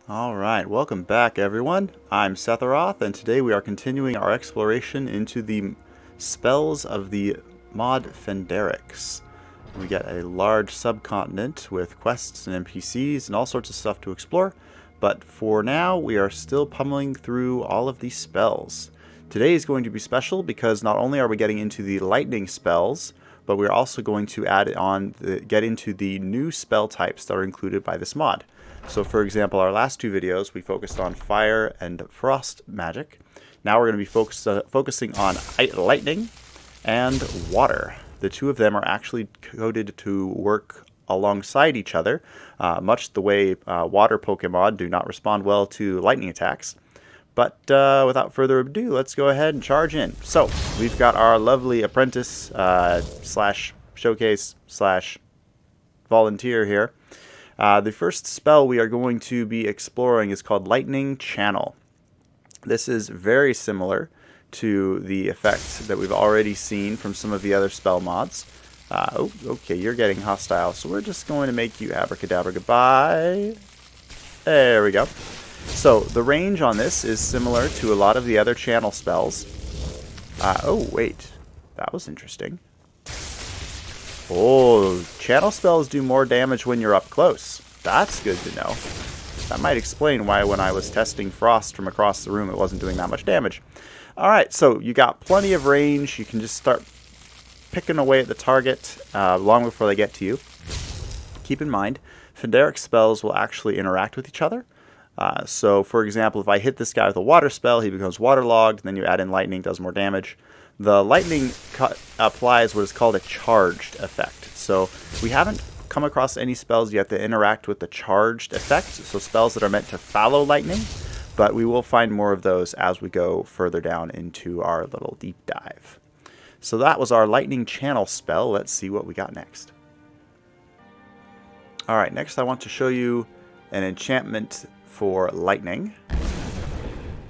Alright, welcome back everyone. I'm Setharoth, and today we are continuing our exploration into the spells of the mod Phenderix. We get a large subcontinent with quests and NPCs and all sorts of stuff to explore, but for now we are still pummeling through all of these spells. Today is going to be special because not only are we getting into the lightning spells, but we're also going to get into the new spell types that are included by this mod. So for example, our last two videos we focused on fire and frost magic. Now we're going to be focusing on lightning and water. The two of them are actually coded to work alongside each other, much the way water Pokemon do not respond well to lightning attacks. But without further ado, let's go ahead and charge in. So we've got our lovely apprentice slash showcase slash volunteer here. The first spell we are going to be exploring is called Lightning Channel. This is very similar to the effects that we've already seen from some of the other spell mods. Oh, okay, you're getting hostile, so we're just going to make you abracadabra goodbye. There we go. So the range on this is similar to a lot of the other channel spells. Oh, wait. That was interesting. Oh, channel spells do more damage when you're up close. That's good to know. That might explain why when I was testing frost from across the room it wasn't doing that much damage. Alright, so you got plenty of range. You can just start picking away at the target long before they get to you. Keep in mind, Phenderix spells will actually interact with each other. So for example, if I hit this guy with a water spell, he becomes waterlogged, then you add in lightning, does more damage. The lightning applies what is called a charged effect. So we haven't come across any spells yet that interact with the charged effect, so spells that are meant to follow lightning, but we will find more of those as we go further down into our little deep dive. So that was our lightning channel spell. Let's see what we got next. Alright, next I want to show you an enchantment for lightning,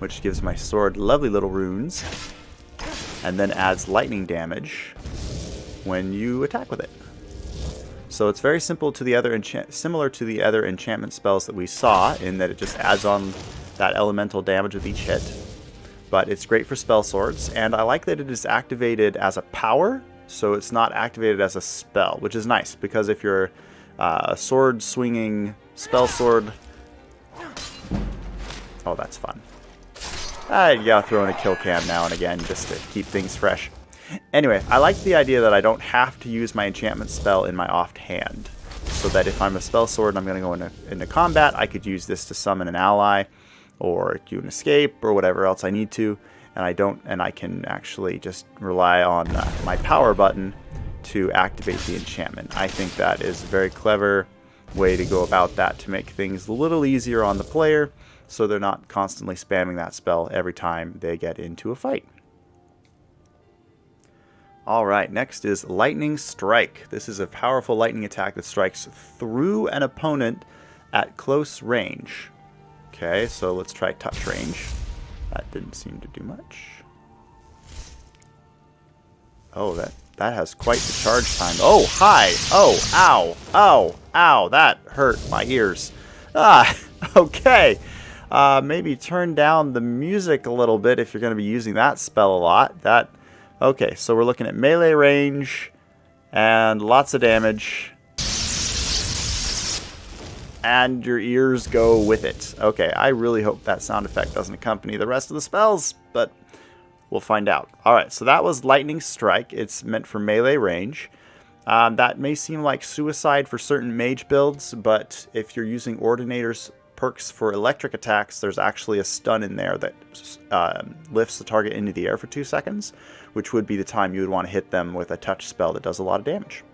which gives my sword lovely little runes, and then adds lightning damage when you attack with it. So it's very simple to the other similar to the other enchantment spells that we saw, in that it just adds on that elemental damage with each hit. But it's great for spell swords, and I like that it is activated as a power, so it's not activated as a spell, which is nice, because if you're a sword swinging spell sword... Oh, that's fun. You gotta throw in a kill cam now and again just to keep things fresh. Anyway, I like the idea that I don't have to use my enchantment spell in my offhand. So that if I'm a spell sword and I'm going to go into combat, I could use this to summon an ally, or do an escape, or whatever else I need to. And I can actually just rely on my power button to activate the enchantment. I think that is a very clever way to go about that, to make things a little easier on the player, so they're not constantly spamming that spell every time they get into a fight. Alright, next is Lightning Strike. This is a powerful lightning attack that strikes through an opponent at close range. Okay, so let's try touch range. That didn't seem to do much. Oh, that has quite the charge time. Oh, hi! Oh, ow! Oh, ow! That hurt my ears. Ah, okay. Maybe turn down the music a little bit if you're going to be using that spell a lot. Okay, so we're looking at melee range and lots of damage. And your ears go with it. Okay, I really hope that sound effect doesn't accompany the rest of the spells, but we'll find out. Alright, so that was Lightning Strike. It's meant for melee range. That may seem like suicide for certain mage builds, but if you're using Ordinator's perks for electric attacks, there's actually a stun in there that lifts the target into the air for 2 seconds, which would be the time you would want to hit them with a touch spell that does a lot of damage.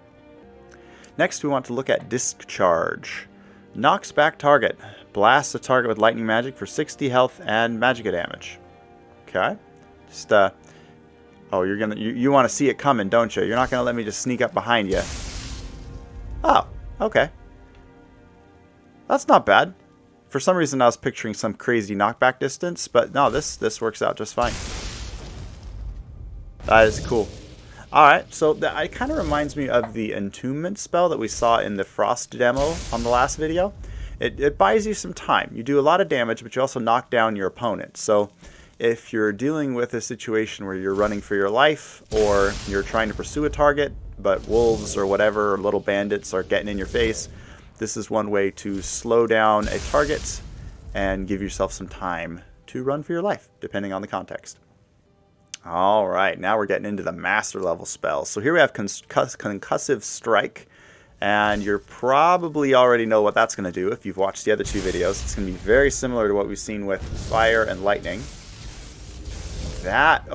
Next, we want to look at Discharge. Knocks back target. Blasts the target with lightning magic for 60 health and magicka damage. Okay. Just, oh, you want to see it coming, don't you? You're not going to let me just sneak up behind you. Oh, okay. That's not bad. For some reason I was picturing some crazy knockback distance, but no, this works out just fine. That is cool. Alright, so it kind of reminds me of the Entombment spell that we saw in the Frost demo on the last video. it buys you some time. You do a lot of damage, but you also knock down your opponent. So if you're dealing with a situation where you're running for your life, or you're trying to pursue a target, but wolves or whatever, or little bandits are getting in your face, this is one way to slow down a target and give yourself some time to run for your life, depending on the context. All right, now we're getting into the master level spells. So here we have Concussive Strike, and you probably already know what that's going to do if you've watched the other two videos. It's going to be very similar to what we've seen with Fire and Lightning. That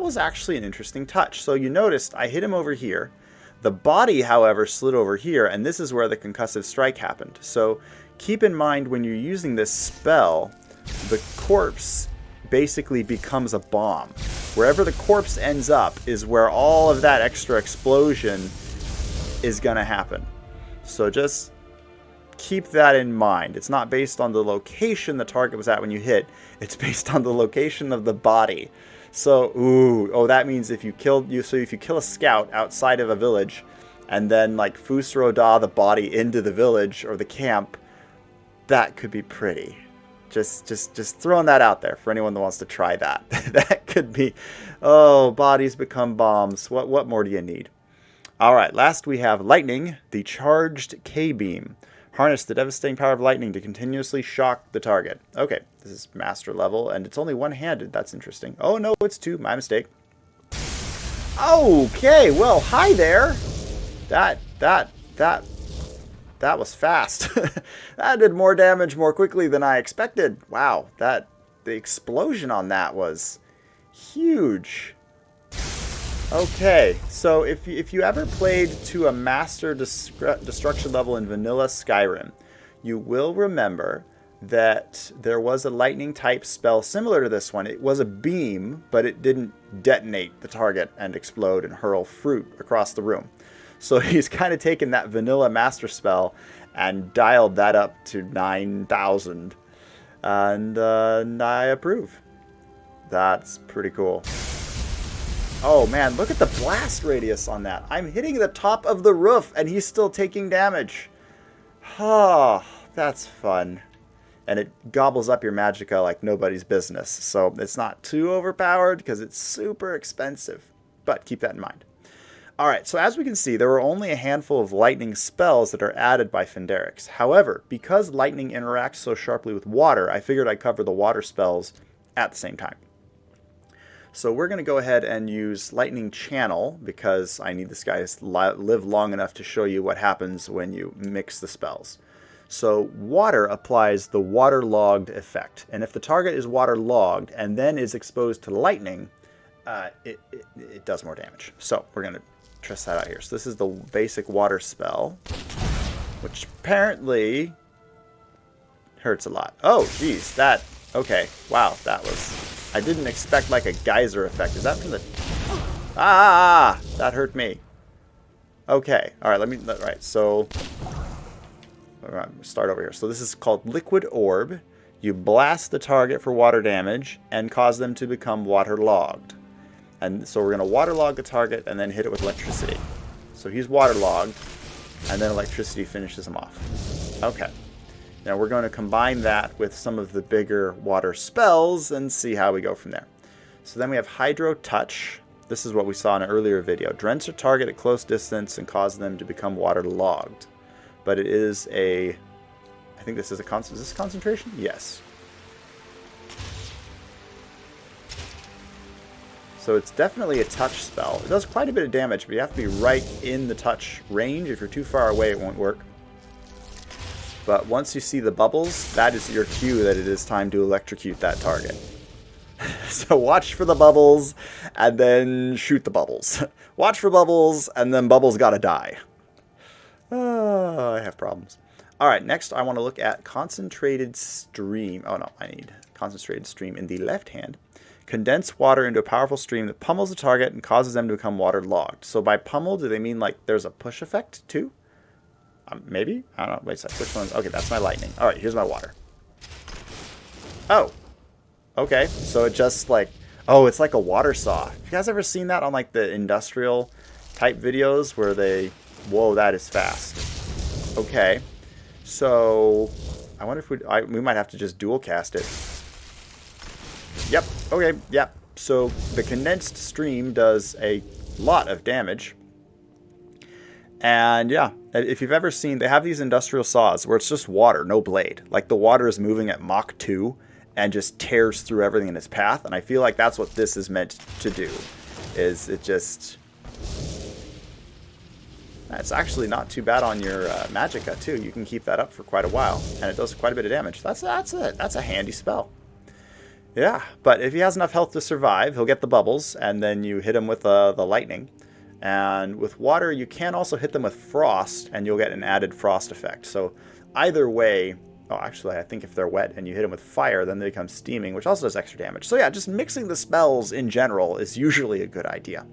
was actually an interesting touch. So you noticed I hit him over here. The body, however, slid over here, and this is where the Concussive Strike happened. So keep in mind when you're using this spell, the corpse basically becomes a bomb. Wherever the corpse ends up is where all of that extra explosion is going to happen. So just keep that in mind. It's not based on the location the target was at when you hit. It's based on the location of the body. So, that means if you kill a scout outside of a village and then like Fusroda the body into the village or the camp, that could be pretty. Just throwing that out there for anyone that wants to try that. That could be, bodies become bombs. What more do you need? All right, last we have Lightning, the Charged K-Beam. Harness the devastating power of lightning to continuously shock the target. Okay, this is master level, and it's only one-handed. That's interesting. Oh, no, it's two. My mistake. Okay, well, hi there. That was fast. That did more damage more quickly than I expected. Wow, the explosion on that was huge. Okay, so if you ever played to a master destruction level in vanilla Skyrim, you will remember that there was a lightning type spell similar to this one. It was a beam, but it didn't detonate the target and explode and hurl fruit across the room. So he's kind of taken that vanilla master spell and dialed that up to 9,000. And I approve. That's pretty cool. Oh man, look at the blast radius on that. I'm hitting the top of the roof and he's still taking damage. Oh, that's fun. And it gobbles up your magicka like nobody's business. So it's not too overpowered because it's super expensive. But keep that in mind. Alright, so as we can see, there are only a handful of lightning spells that are added by Phenderix. However, because lightning interacts so sharply with water, I figured I'd cover the water spells at the same time. So we're going to go ahead and use Lightning Channel because I need this guy to live long enough to show you what happens when you mix the spells. So water applies the waterlogged effect. And if the target is waterlogged and then is exposed to lightning, it does more damage. So we're going to test that out here. So this is the basic water spell, which apparently hurts a lot. Oh, geez. Okay. Wow, that was... I didn't expect like a geyser effect. Is that from the... that hurt me. Okay. All right, so... start over here. So this is called Liquid Orb. You blast the target for water damage and cause them to become waterlogged. And so we're going to waterlog the target and then hit it with electricity. So he's waterlogged, and then electricity finishes him off. Okay. Now we're going to combine that with some of the bigger water spells and see how we go from there. So then we have Hydro Touch. This is what we saw in an earlier video. Drench a target at close distance and cause them to become waterlogged. But it is a... I think this is a... Is this concentration? Yes. So it's definitely a touch spell. It does quite a bit of damage, but you have to be right in the touch range. If you're too far away, it won't work. But once you see the bubbles, that is your cue that it is time to electrocute that target. So watch for the bubbles, and then shoot the bubbles. Watch for bubbles, and then bubbles gotta die. I have problems. Alright, next I want to look at Concentrated Stream. Oh no, I need Concentrated Stream in the left hand. Condense water into a powerful stream that pummels the target and causes them to become waterlogged. So by pummel, do they mean like there's a push effect too? Maybe? I don't know. Wait a second. Which one's... Okay, that's my lightning. Alright, here's my water. Oh. Okay, so it just like... Oh, it's like a water saw. Have you guys ever seen that on like the industrial type videos where they... Whoa, that is fast. Okay. So I wonder if we might have to just dual cast it. Yep. Okay. Yep. So the condensed stream does a lot of damage. And yeah, if you've ever seen, they have these industrial saws where it's just water, no blade. Like the water is moving at Mach 2 and just tears through everything in its path. And I feel like that's what this is meant to do. Is it just... It's actually not too bad on your Magicka too. You can keep that up for quite a while. And it does quite a bit of damage. That's a handy spell. Yeah, but if he has enough health to survive, he'll get the bubbles. And then you hit him with the lightning. And with water, you can also hit them with frost, and you'll get an added frost effect. So either way, oh, actually, I think if they're wet and you hit them with fire, then they become steaming, which also does extra damage. So yeah, just mixing the spells in general is usually a good idea.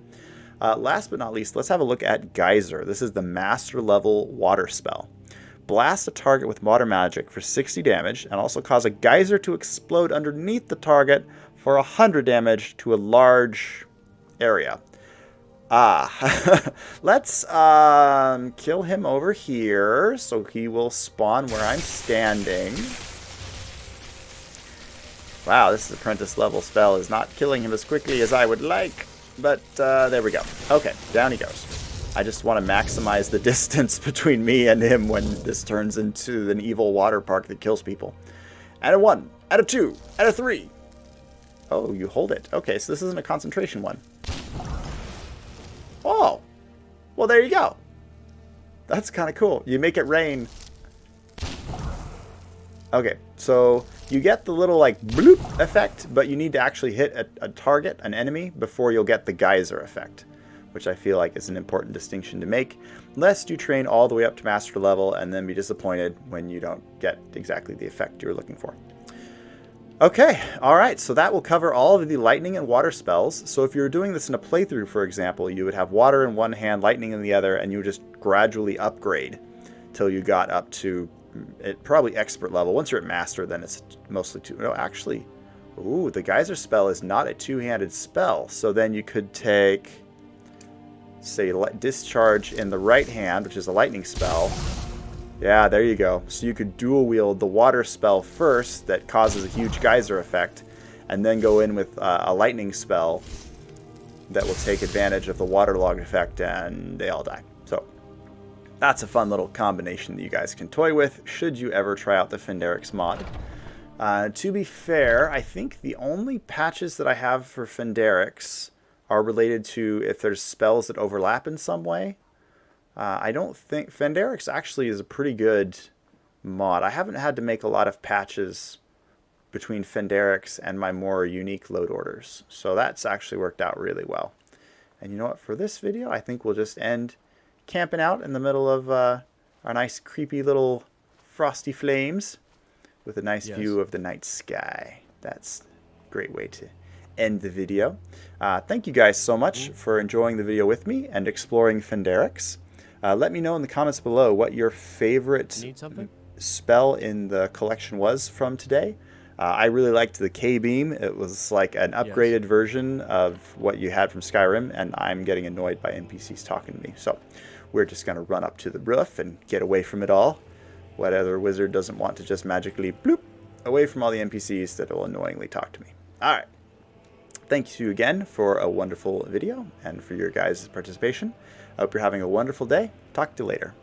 Last but not least, let's have a look at Geyser. This is the master level water spell. Blast a target with water magic for 60 damage, and also cause a geyser to explode underneath the target for 100 damage to a large area. Let's kill him over here, so he will spawn where I'm standing. Wow, this apprentice level spell is not killing him as quickly as I would like, but there we go. Okay, down he goes. I just want to maximize the distance between me and him when this turns into an evil water park that kills people. Add a 1, add a 2, add a 3. Oh, you hold it. Okay, so this isn't a concentration one. Oh, well, there you go. That's kind of cool. You make it rain. Okay, so you get the little like bloop effect, but you need to actually hit a target, an enemy, before you'll get the geyser effect, which I feel like is an important distinction to make, lest you train all the way up to master level and then be disappointed when you don't get exactly the effect you're looking for. Okay, alright, so that will cover all of the lightning and water spells. So if you were doing this in a playthrough, for example, you would have water in one hand, lightning in the other, and you would just gradually upgrade till you got up to probably expert level. Once you're at master, then it's mostly two. No, actually, ooh, the geyser spell is not a two-handed spell. So then you could take, say, Discharge in the right hand, which is a lightning spell. Yeah, there you go. So you could dual wield the water spell first that causes a huge geyser effect, and then go in with a lightning spell that will take advantage of the waterlogged effect, and they all die. So that's a fun little combination that you guys can toy with should you ever try out the Phenderix mod. To be fair, I think the only patches that I have for Phenderix are related to if there's spells that overlap in some way. I don't think... Phenderix actually is a pretty good mod. I haven't had to make a lot of patches between Phenderix and my more unique load orders. So that's actually worked out really well. And you know what? For this video, I think we'll just end camping out in the middle of our nice creepy little frosty flames with a nice view of the night sky. That's a great way to end the video. Thank you guys so much for enjoying the video with me and exploring Phenderix. Let me know in the comments below what your favorite spell in the collection was from today. I really liked the K-Beam. It was like an upgraded version of what you had from Skyrim, and I'm getting annoyed by NPCs talking to me. So we're just going to run up to the roof and get away from it all. What other wizard doesn't want to just magically bloop away from all the NPCs that will annoyingly talk to me? All right. Thank you again for a wonderful video and for your guys' participation. I hope you're having a wonderful day. Talk to you later.